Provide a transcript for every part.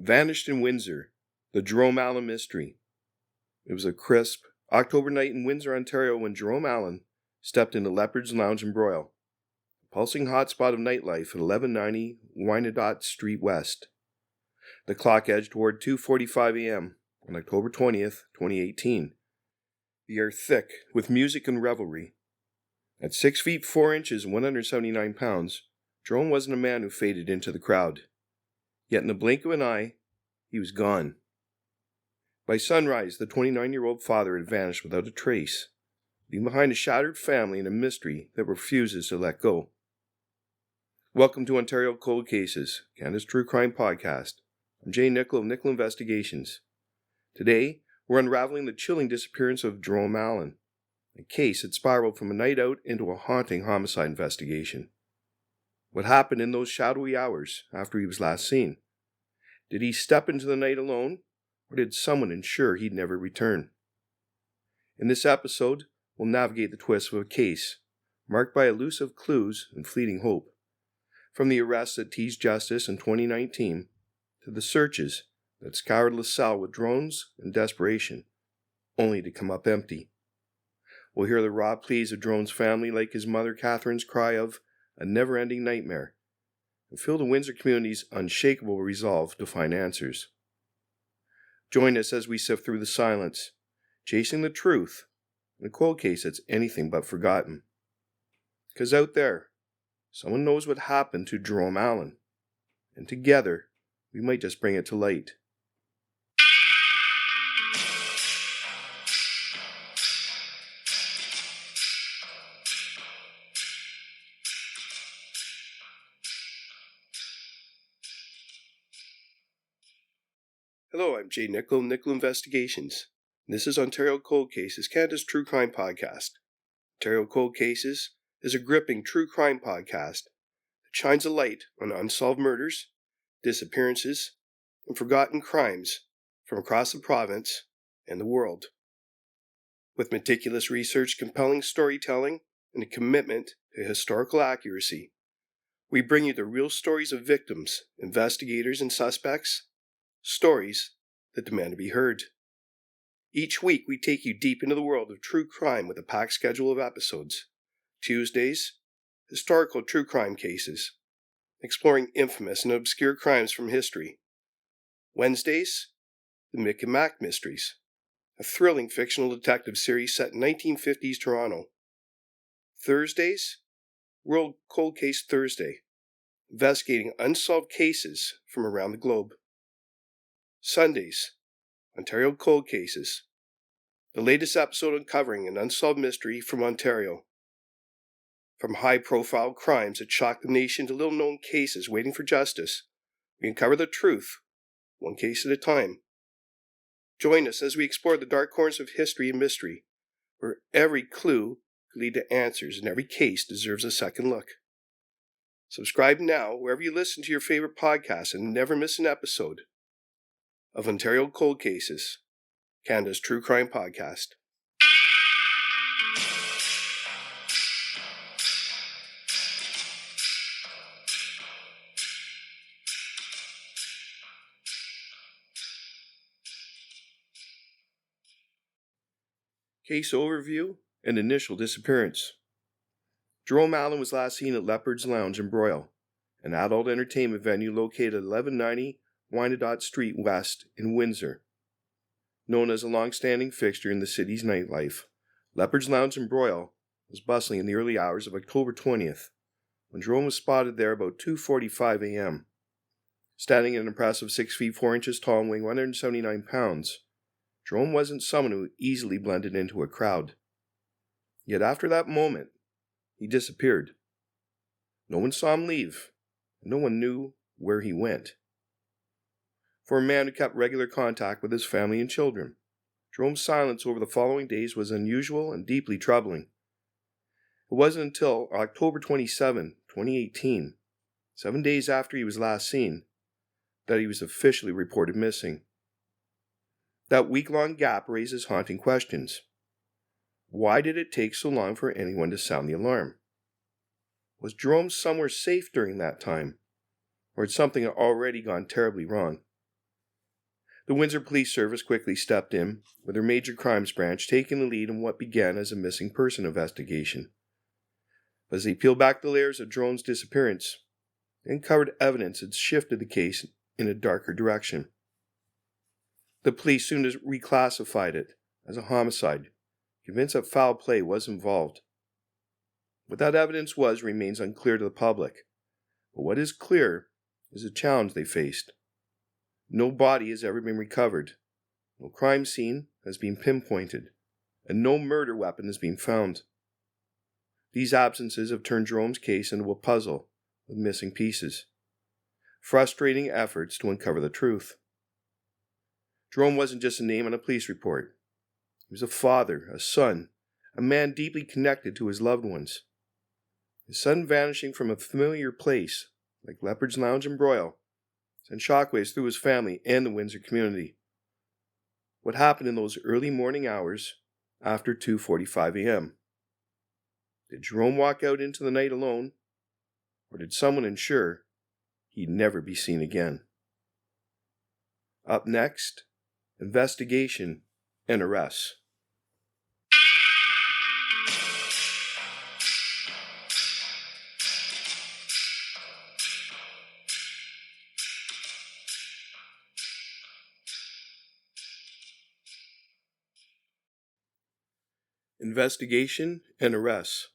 Vanished in Windsor, the Jerome Allen mystery. It was a crisp October night in Windsor, Ontario when Jerome Allen stepped into Leopard's Lounge and Broil, a pulsing hotspot of nightlife at 1190 Wyandotte Street West. The clock edged toward 2:45 a.m. on October 20th, 2018. The air thick with music and revelry. At 6 feet 4 inches and 179 pounds, Jerome wasn't a man who faded into the crowd. Yet in the blink of an eye, he was gone. By sunrise, the 29-year-old father had vanished without a trace, leaving behind a shattered family and a mystery that refuses to let go. Welcome to Ontario Cold Cases, Canada's True Crime Podcast. I'm Jay Nicoll of Nicoll Investigations. Today, we're unraveling the chilling disappearance of Jerome Allen, a case that spiraled from a night out into a haunting homicide investigation. What happened in those shadowy hours after he was last seen? Did he step into the night alone, or did someone ensure he'd never return? In this episode, we'll navigate the twists of a case marked by elusive clues and fleeting hope. From the arrests that teased justice in 2019 to the searches that scoured LaSalle with drones and desperation, only to come up empty. We'll hear the raw pleas of Jerome's family like his mother Catherine's cry of a never-ending nightmare, and feel the Windsor community's unshakable resolve to find answers. Join us as we sift through the silence, chasing the truth in a cold case that's anything but forgotten. Because out there, someone knows what happened to Jerome Allen, and together, we might just bring it to light. Hello, I'm Jay Nicoll of Nicoll Investigations. This is Ontario Cold Cases, Canada's True Crime Podcast. Ontario Cold Cases is a gripping true crime podcast that shines a light on unsolved murders, disappearances, and forgotten crimes from across the province and the world. With meticulous research, compelling storytelling, and a commitment to historical accuracy, we bring you the real stories of victims, investigators, and suspects, stories that demand to be heard. Each week, we take you deep into the world of true crime with a packed schedule of episodes. Tuesdays, historical true crime cases, exploring infamous and obscure crimes from history. Wednesdays, the Mick and Mac Mysteries, a thrilling fictional detective series set in 1950s Toronto. Thursdays, World Cold Case Thursday, investigating unsolved cases from around the globe. Sundays, Ontario Cold Cases, the latest episode uncovering an unsolved mystery from Ontario. From high-profile crimes that shock the nation to little-known cases waiting for justice, we uncover the truth, one case at a time. Join us as we explore the dark corners of history and mystery, where every clue could lead to answers and every case deserves a second look. Subscribe now wherever you listen to your favorite podcasts and never miss an episode of Ontario Cold Cases, Canada's True Crime Podcast. Case overview and initial disappearance. Jerome Allen was last seen at Leopard's Lounge in Broil, an adult entertainment venue located at 1190 Wyandotte Street West in Windsor. Known as a long-standing fixture in the city's nightlife, Leopard's Lounge in Broil was bustling in the early hours of October 20th, when Jerome was spotted there about 2:45 a.m. Standing an impressive 6 feet 4 inches tall and weighing 179 pounds, Jerome wasn't someone who easily blended into a crowd. Yet after that moment, he disappeared. No one saw him leave, and no one knew where he went. For a man who kept regular contact with his family and children, Jerome's silence over the following days was unusual and deeply troubling. It wasn't until October 27, 2018, 7 days after he was last seen, that he was officially reported missing. That week-long gap raises haunting questions. Why did it take so long for anyone to sound the alarm? Was Jerome somewhere safe during that time? Or had something already gone terribly wrong? The Windsor Police Service quickly stepped in, with their major crimes branch taking the lead in what began as a missing person investigation. As they peeled back the layers of Jerome's disappearance, they uncovered evidence that shifted the case in a darker direction. The police soon reclassified it as a homicide, convinced that foul play was involved. What that evidence was remains unclear to the public, but what is clear is the challenge they faced. No body has ever been recovered, no crime scene has been pinpointed, and no murder weapon has been found. These absences have turned Jerome's case into a puzzle with missing pieces, frustrating efforts to uncover the truth. Jerome wasn't just a name on a police report. He was a father, a son, a man deeply connected to his loved ones. His son vanishing from a familiar place, like Leopard's Lounge in Broil, sent shockwaves through his family and the Windsor community. What happened in those early morning hours after 2:45 a.m.? Did Jerome walk out into the night alone, or did someone ensure he'd never be seen again? Up next, investigation and arrests. Investigation and arrests.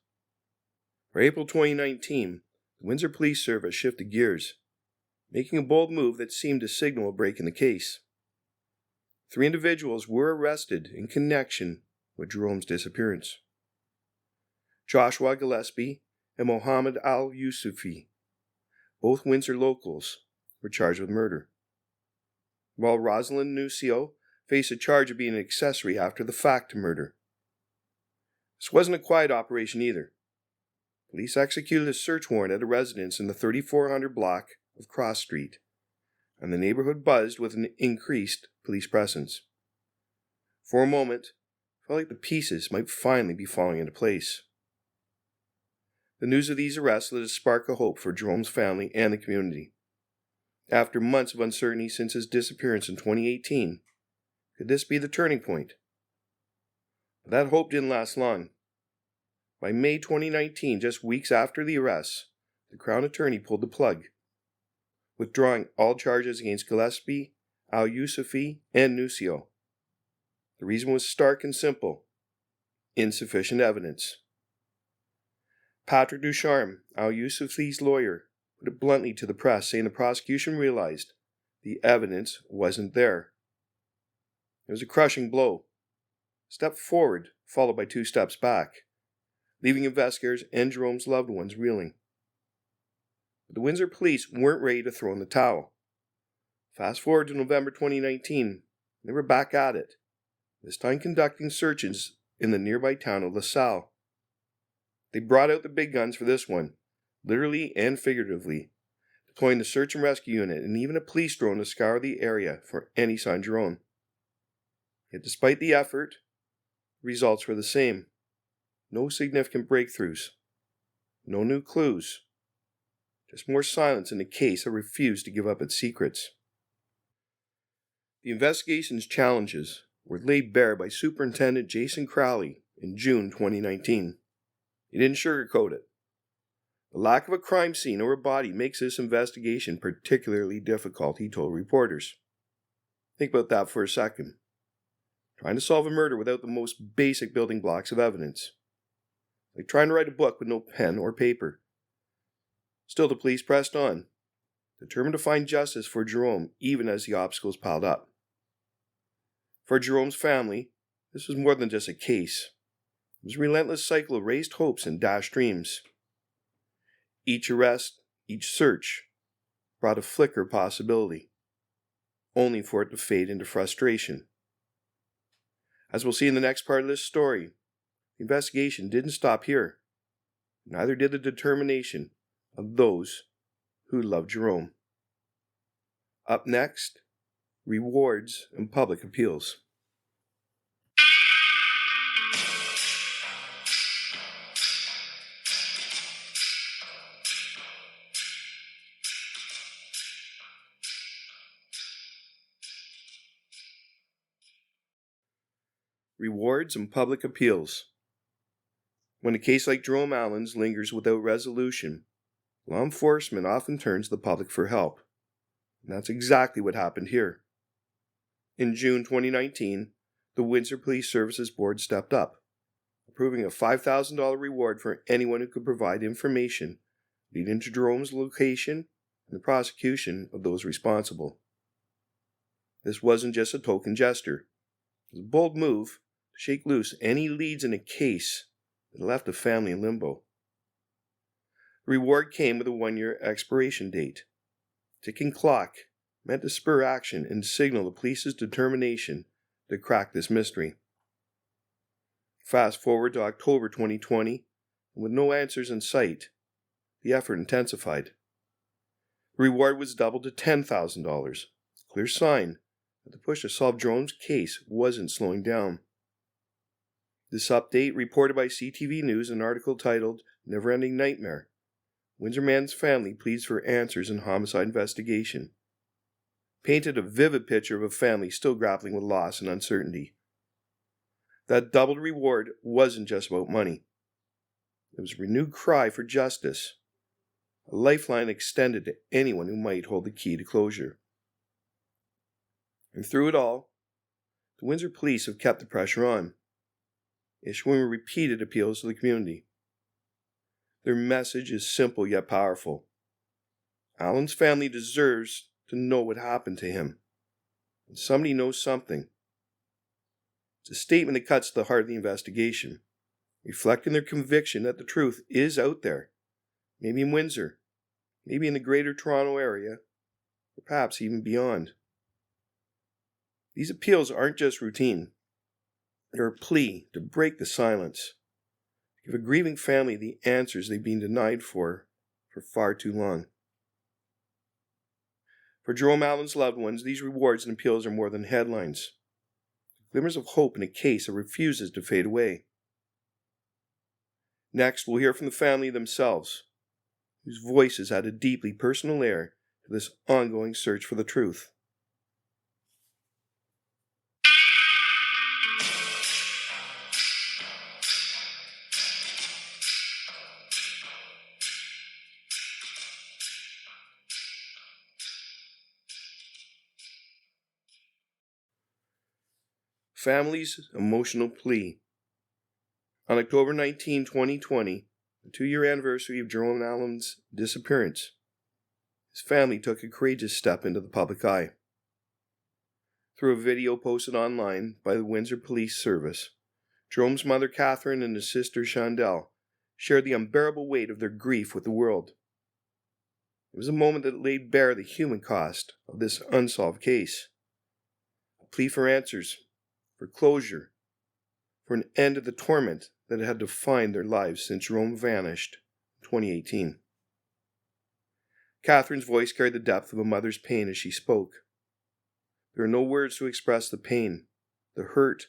For April 2019, the Windsor Police Service shifted gears, making a bold move that seemed to signal a break in the case. 3 individuals were arrested in connection with Jerome's disappearance. Joshua Gillespie and Mohammed Al-Yusufi, both Windsor locals, were charged with murder, while Rosalind Nucio faced a charge of being an accessory after the fact to murder. This wasn't a quiet operation either. Police executed a search warrant at a residence in the 3400 block of Cross Street, and the neighborhood buzzed with an increased police presence. For a moment, it felt like the pieces might finally be falling into place. The news of these arrests lit a spark of hope for Jerome's family and the community. After months of uncertainty since his disappearance in 2018, could this be the turning point? But that hope didn't last long. By May 2019, just weeks after the arrests, the Crown Attorney pulled the plug, withdrawing all charges against Gillespie, Al-Yusufi, and Nucio. The reason was stark and simple: insufficient evidence. Patrick Ducharme, Al-Yusufi's lawyer, put it bluntly to the press, saying the prosecution realized the evidence wasn't there. It was a crushing blow. A step forward, followed by 2 steps back, leaving investigators and Jerome's loved ones reeling. But the Windsor police weren't ready to throw in the towel. Fast forward to November 2019, they were back at it, this time conducting searches in the nearby town of LaSalle. They brought out the big guns for this one, literally and figuratively, deploying the search and rescue unit and even a police drone to scour the area for any sign of Jerome. Yet despite the effort, the results were the same. No significant breakthroughs. No new clues. Just more silence in a case that refused to give up its secrets. The investigation's challenges were laid bare by Superintendent Jason Crowley in June 2019. He didn't sugarcoat it. The lack of a crime scene or a body makes this investigation particularly difficult, he told reporters. Think about that for a second. Trying to solve a murder without the most basic building blocks of evidence. Like trying to write a book with no pen or paper. Still, the police pressed on, determined to find justice for Jerome even as the obstacles piled up. For Jerome's family, this was more than just a case. It was a relentless cycle of raised hopes and dashed dreams. Each arrest, each search, brought a flicker of possibility, only for it to fade into frustration. As we'll see in the next part of this story, the investigation didn't stop here. Neither did the determination of those who loved Jerome. Up next, rewards and public appeals. Rewards and public appeals. When a case like Jerome Allen's lingers without resolution, law enforcement often turns to the public for help. And that's exactly what happened here. In June 2019, the Windsor Police Services Board stepped up, approving a $5,000 reward for anyone who could provide information leading to Jerome's location and the prosecution of those responsible. This wasn't just a token gesture. It was a bold move to shake loose any leads in a case that left the family in limbo. The reward came with a 1-year expiration date. Ticking clock meant to spur action and signal the police's determination to crack this mystery. Fast forward to October 2020, and with no answers in sight, the effort intensified. The reward was doubled to $10,000, a clear sign that the push to solve Jerome's case wasn't slowing down. This update, reported by CTV News in an article titled "Never-Ending Nightmare," Windsor man's family pleads for answers in homicide investigation, painted a vivid picture of a family still grappling with loss and uncertainty. That doubled reward wasn't just about money. It was a renewed cry for justice, a lifeline extended to anyone who might hold the key to closure. And through it all, the Windsor police have kept the pressure on, issuing repeated appeals to the community. Their message is simple yet powerful. Allen's family deserves to know what happened to him, and somebody knows something. It's a statement that cuts to the heart of the investigation, reflecting their conviction that the truth is out there, maybe in Windsor, maybe in the greater Toronto area, or perhaps even beyond. These appeals aren't just routine. They're a plea to break the silence, to give a grieving family the answers they've been denied for far too long. For Jerome Allen's loved ones, these rewards and appeals are more than headlines. Glimmers of hope in a case that refuses to fade away. Next, we'll hear from the family themselves, whose voices add a deeply personal air to this ongoing search for the truth. Family's emotional plea. On October 19, 2020, the 2-year anniversary of Jerome Allen's disappearance, his family took a courageous step into the public eye. Through a video posted online by the Windsor Police Service, Jerome's mother Catherine and his sister Chandelle shared the unbearable weight of their grief with the world. It was a moment that laid bare the human cost of this unsolved case. A plea for answers, for closure, for an end to the torment that had defined their lives since Jerome vanished in 2018. Catherine's voice carried the depth of a mother's pain as she spoke. There are no words to express the pain, the hurt,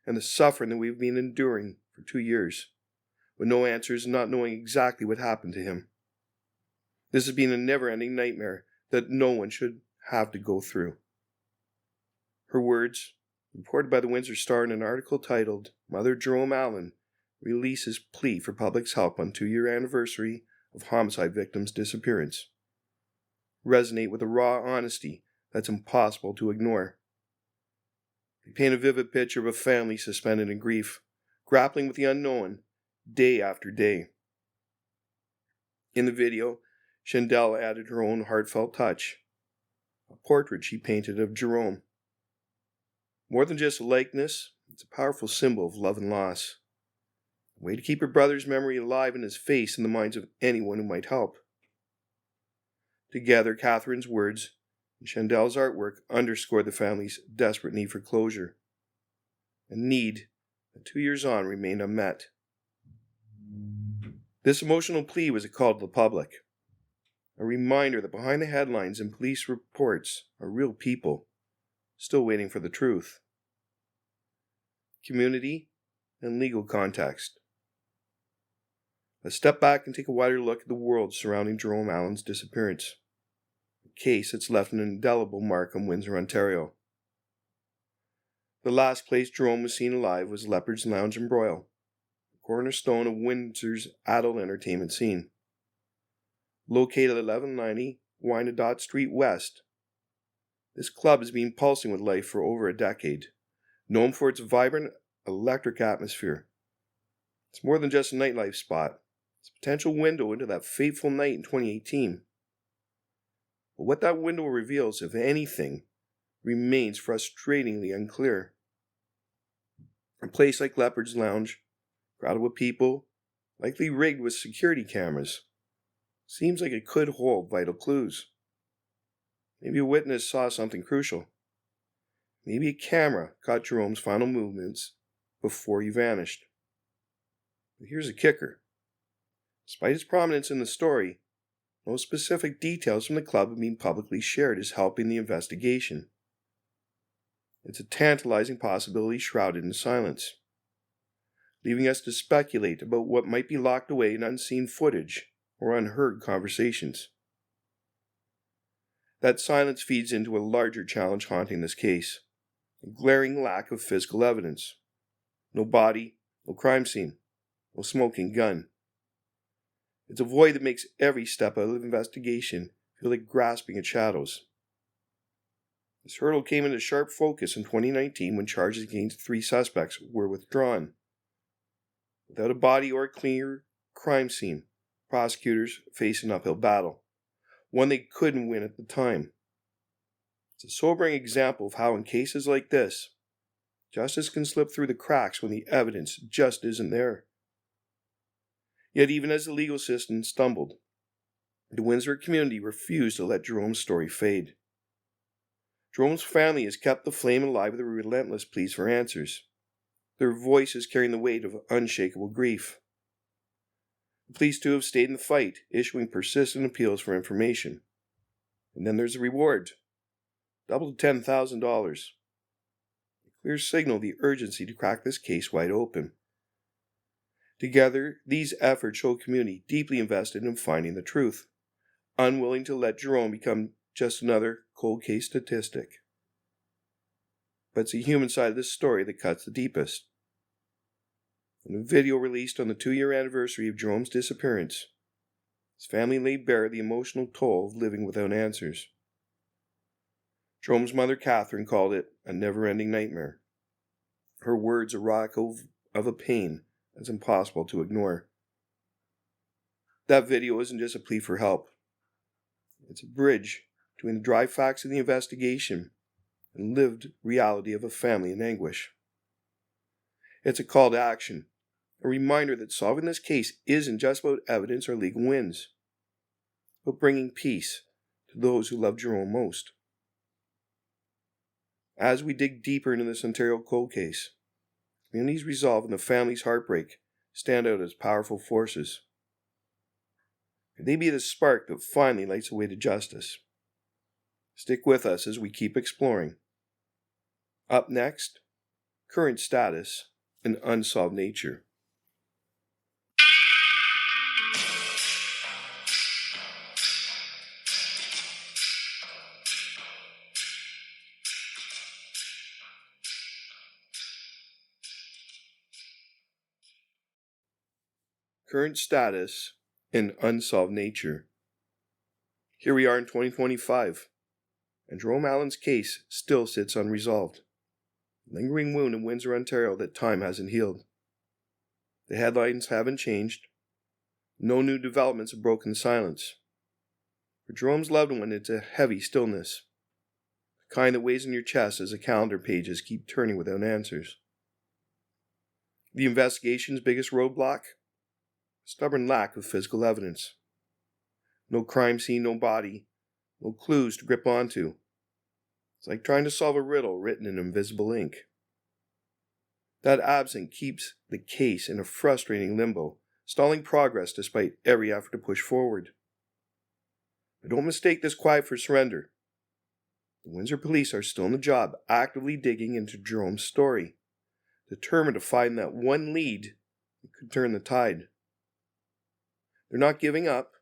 and the suffering that we've been enduring for 2 years, with no answers and not knowing exactly what happened to him. This has been a never-ending nightmare that no one should have to go through. Her words, reported by the Windsor Star in an article titled "Mother Jerome Allen Releases Plea for Public's Help on 2-Year Anniversary of Homicide Victim's Disappearance," resonate with a raw honesty that's impossible to ignore. They paint a vivid picture of a family suspended in grief, grappling with the unknown day after day. In the video, Chandelle added her own heartfelt touch, a portrait she painted of Jerome. More than just a likeness, it's a powerful symbol of love and loss. A way to keep her brother's memory alive in his face in the minds of anyone who might help. Together, Catherine's words and Chandelle's artwork underscore the family's desperate need for closure. A need that 2 years on remained unmet. This emotional plea was a call to the public. A reminder that behind the headlines and police reports are real people, still waiting for the truth. Community and legal context. Let's step back and take a wider look at the world surrounding Jerome Allen's disappearance, a case that's left an indelible mark on Windsor, Ontario. The last place Jerome was seen alive was Leopard's Lounge in Broil, the cornerstone of Windsor's adult entertainment scene. Located at 1190 Wyandotte Street West, this club has been pulsing with life for over a decade, known for its vibrant, electric atmosphere. It's more than just a nightlife spot. It's a potential window into that fateful night in 2018. But what that window reveals, if anything, remains frustratingly unclear. A place like Leopard's Lounge, crowded with people, likely rigged with security cameras, seems like it could hold vital clues. Maybe a witness saw something crucial. Maybe a camera caught Jerome's final movements before he vanished. But here's the kicker. Despite his prominence in the story, no specific details from the club have been publicly shared as helping the investigation. It's a tantalizing possibility shrouded in silence, leaving us to speculate about what might be locked away in unseen footage or unheard conversations. That silence feeds into a larger challenge haunting this case, a glaring lack of physical evidence. No body, no crime scene, no smoking gun. It's a void that makes every step of the investigation feel like grasping at shadows. This hurdle came into sharp focus in 2019 when charges against 3 suspects were withdrawn. Without a body or a clear crime scene, prosecutors face an uphill battle, one they couldn't win at the time. It's a sobering example of how in cases like this, justice can slip through the cracks when the evidence just isn't there. Yet even as the legal system stumbled, the Windsor community refused to let Jerome's story fade. Jerome's family has kept the flame alive with their relentless pleas for answers, their voices carrying the weight of unshakable grief. The police too have stayed in the fight, issuing persistent appeals for information. And then there's the reward, double to $10,000. A clear signal of the urgency to crack this case wide open. Together, these efforts show a community deeply invested in finding the truth, unwilling to let Jerome become just another cold case statistic. But it's the human side of this story that cuts the deepest. In a video released on the 2-year anniversary of Jerome's disappearance, his family laid bare the emotional toll of living without answers. Jerome's mother, Catherine, called it a never-ending nightmare. Her words a echo of a pain that's impossible to ignore. That video isn't just a plea for help. It's a bridge between the dry facts of the investigation and lived reality of a family in anguish. It's a call to action, a reminder that solving this case isn't just about evidence or legal wins, but bringing peace to those who love Jerome most. As we dig deeper into this Ontario cold case, community's resolve and the family's heartbreak stand out as powerful forces. Could they be the spark that finally lights the way to justice? Stick with us as we keep exploring. Up next, current status and unsolved nature. Current status and unsolved nature. Here we are in 2025, and Jerome Allen's case still sits unresolved. A lingering wound in Windsor, Ontario that time hasn't healed. The headlines haven't changed. No new developments have broken the silence. For Jerome's loved one, it's a heavy stillness, the kind that weighs in your chest as the calendar pages keep turning without answers. The investigation's biggest roadblock? Stubborn lack of physical evidence. No crime scene, no body, no clues to grip onto. It's like trying to solve a riddle written in invisible ink. That absence keeps the case in a frustrating limbo, stalling progress despite every effort to push forward. But don't mistake this quiet for surrender. The Windsor police are still on the job, actively digging into Jerome's story, determined to find that one lead that could turn the tide. They're not giving up,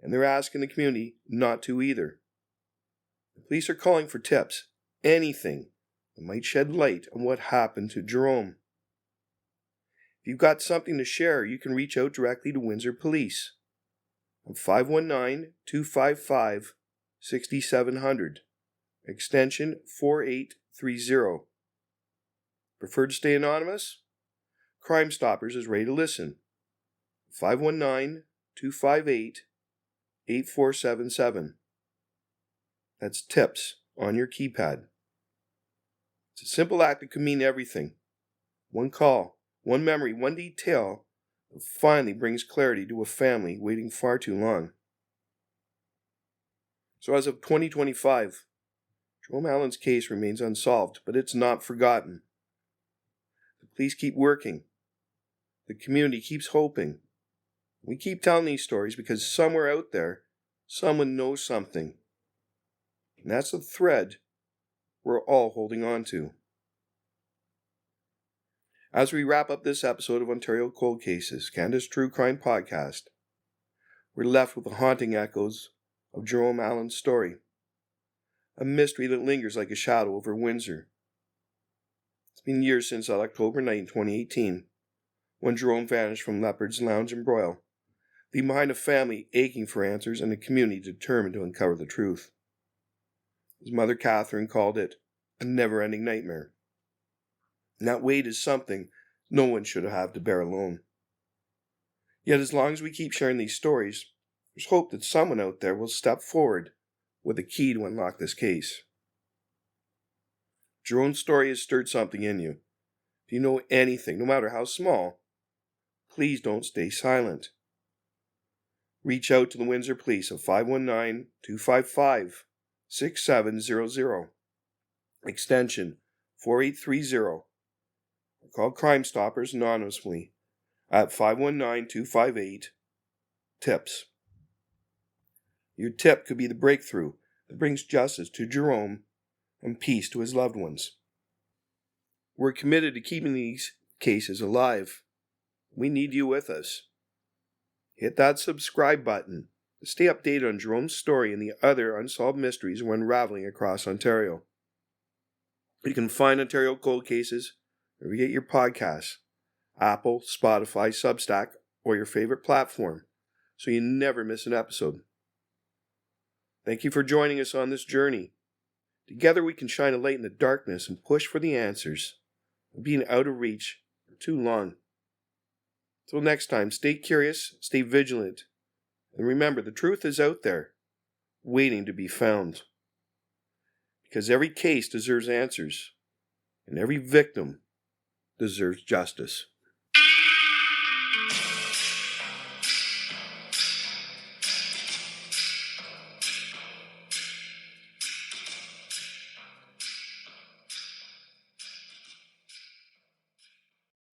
and they're asking the community not to either. The police are calling for tips, anything that might shed light on what happened to Jerome. If you've got something to share, you can reach out directly to Windsor Police on 519-255-6700, extension 4830. Prefer to stay anonymous? Crime Stoppers is ready to listen. 519-258-8477. That's tips on your keypad. It's a simple act that could mean everything. One call, one memory, one detail that finally brings clarity to a family waiting far too long. So as of 2025, Jerome Allen's case remains unsolved, but it's not forgotten. The police keep working. The community keeps hoping. We keep telling these stories because somewhere out there, someone knows something. And that's the thread we're all holding on to. As we wrap up this episode of Ontario Cold Cases, Canada's True Crime Podcast, we're left with the haunting echoes of Jerome Allen's story. A mystery that lingers like a shadow over Windsor. It's been years since that October night in 2018, when Jerome vanished from Leopard's Lounge in Broil, leaving behind a family aching for answers and a community determined to uncover the truth. His mother, Catherine, called it a never-ending nightmare. And that weight is something no one should have to bear alone. Yet as long as we keep sharing these stories, there's hope that someone out there will step forward with a key to unlock this case. Jerome's story has stirred something in you. If you know anything, no matter how small, please don't stay silent. Reach out to the Windsor Police at 519-255-6700, extension 4830, or call Crime Stoppers anonymously at 519-258-TIPS. Your tip could be the breakthrough that brings justice to Jerome and peace to his loved ones. We're committed to keeping these cases alive. We need you with us. Hit that subscribe button to stay updated on Jerome's story and the other unsolved mysteries we're unraveling across Ontario. You can find Ontario Cold Cases wherever you get your podcasts, Apple, Spotify, Substack, or your favorite platform, so you never miss an episode. Thank you for joining us on this journey. Together we can shine a light in the darkness and push for the answers of being out of reach for too long. Till next time, stay curious, stay vigilant, and remember the truth is out there, waiting to be found. Because every case deserves answers, and every victim deserves justice.